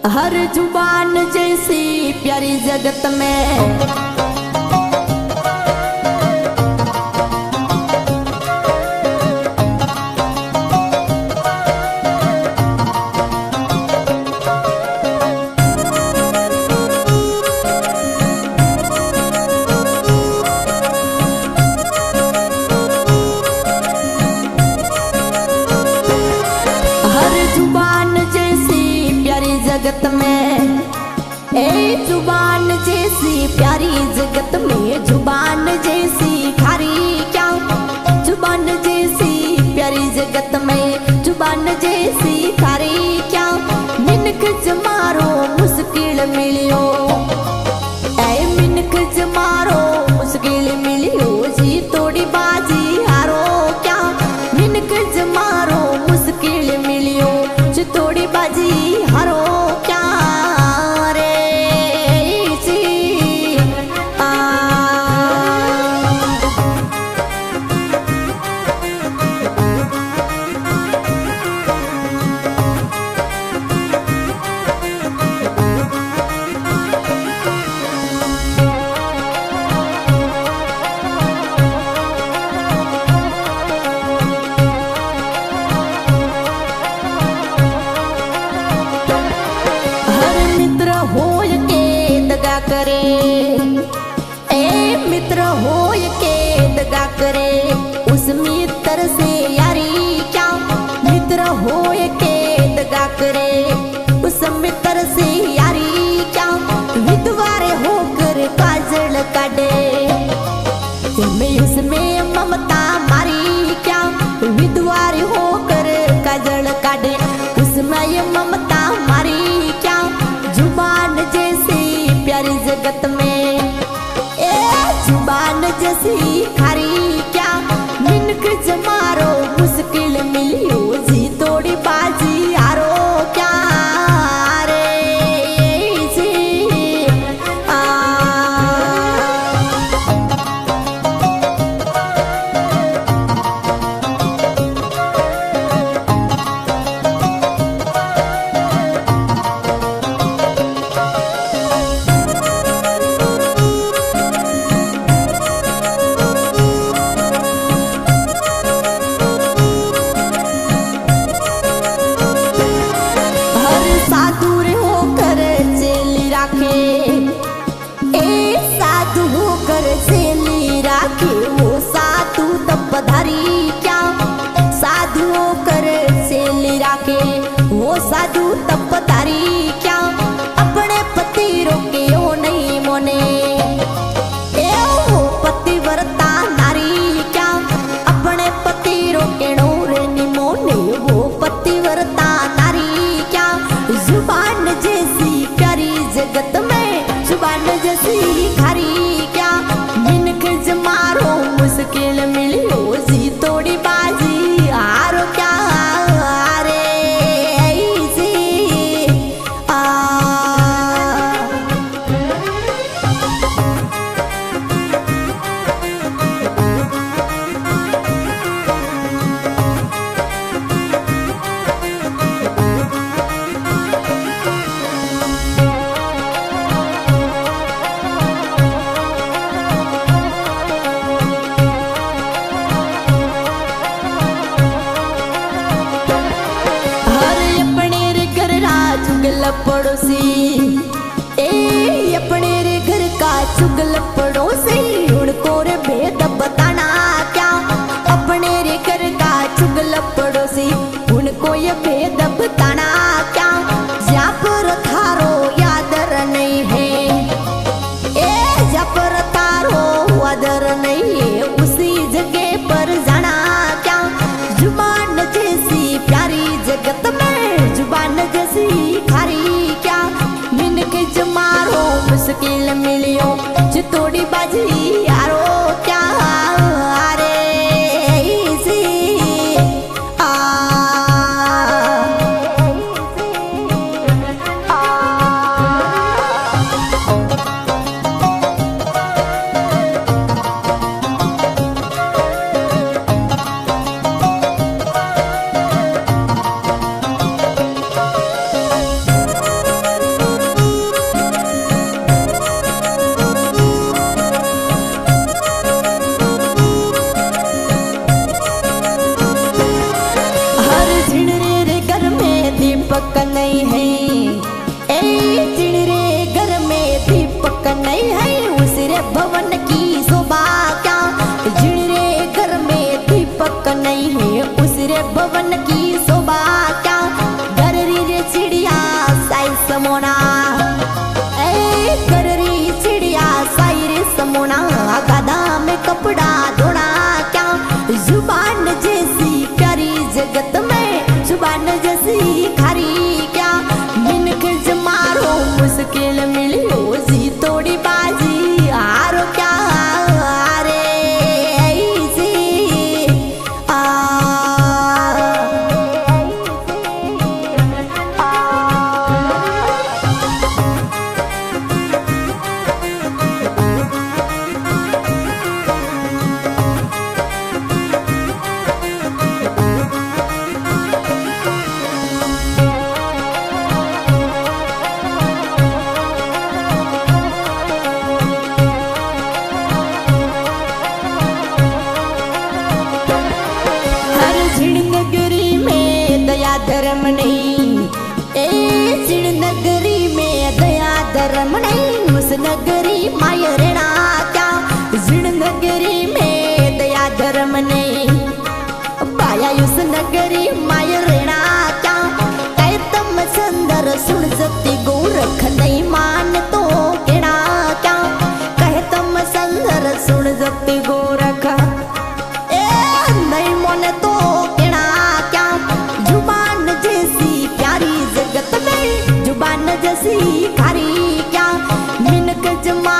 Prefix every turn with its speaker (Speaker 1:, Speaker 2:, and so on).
Speaker 1: हर जुबान जैसी प्यारी जगत में जगत में जुबान जैसी प्यारी जगत में जुबान जैसी खारी क्या जुबान जैसी प्यारी जगत में जुबान जैसी खारी क्या मिनक जमारो मुश्किल मिलियो मिनक जमारो मुश्किल मिलियो जी तोड़ी बाजी हारो क्या मिनक जमारो मुश्किल मिलियो जी तोड़ी बाजी हारो करे मित्र होय के दगा करे उस मित्र से यारी क्या मित्र होय के दगा करे उस मित्र से यारी क्या विधवारे होकर काजल काटे मैं उसमें ममता मारी क्या विधवारे होकर काजल काटे उसमें ममता मारी क्या जुबान जैसी प्यारी जगत में जुबान जैसी खारी क्या मिनक जमारो मुश्किल मिलियो जी तोड़ी बाजी हारो क्या रे जी साधु होकर चेली राखे वो साधु तब धारी क्या साधु होकर चेली राखे वो साधु तब धारी क्या अपने पति रोके हो नहीं मोने वो पतिव्रता नारी क्या अपने पति रोके रे नी मोने वो पतिव्रता नारी क्या जुबान जैसी प्यारी जगत में जुबान जैसी खारी क्या मिनक जमारो मुश्किल मिलियो जी तोड़ी बाजी हारो क्या रे जी पड़ोसी अपने रे घर का चुगल पड़ोसी उनको रे भेद बताना क्या अपने रे घर का चुगल पड़ोसी उनको ये भेद बताना क्या जा पर थारो यादर नहीं है जा पर थारो यादर नहीं है उसी जगह पर जाना क्या जुबान जैसी प्यारी जगत में जुबान जैसी खारी क्या मिनक जमारो मुश्किल मिलियो जो तोड़ी नहीं है। ए चिड़रे घर में दीपक नहीं है, उसरे भवन की शोभा क्या। चिड़रे घर में दीपक नहीं है, उसरे भवन की शोभा क्या। गररी रे चिड़िया साई समोना, ए गररी चिड़िया साई रे समोना। गधा में कपड़ा धोना क्या। जुबान जैसी प्यारी जगत में जुबान जैसी खारी क्या। मिनक जमारो मुश्किल मिलियो जी तोड़ी बाजी हारो क्या। रे ऐसी धर्म नहीं। ए चिड़ नगरी में दया धर्म नहीं, उस नगरी माय रेणा क्या। जिड़ नगरी में दया धर्म नहीं, पाया उस नगरी माय रेणा क्या। कह तम संदर सुन सकती गोरख नहीं मान तो केड़ा क्या। कह तम संदर सुन सकती गोरख ए नहीं मन तो जैसी खारी क्या। मिनक जमा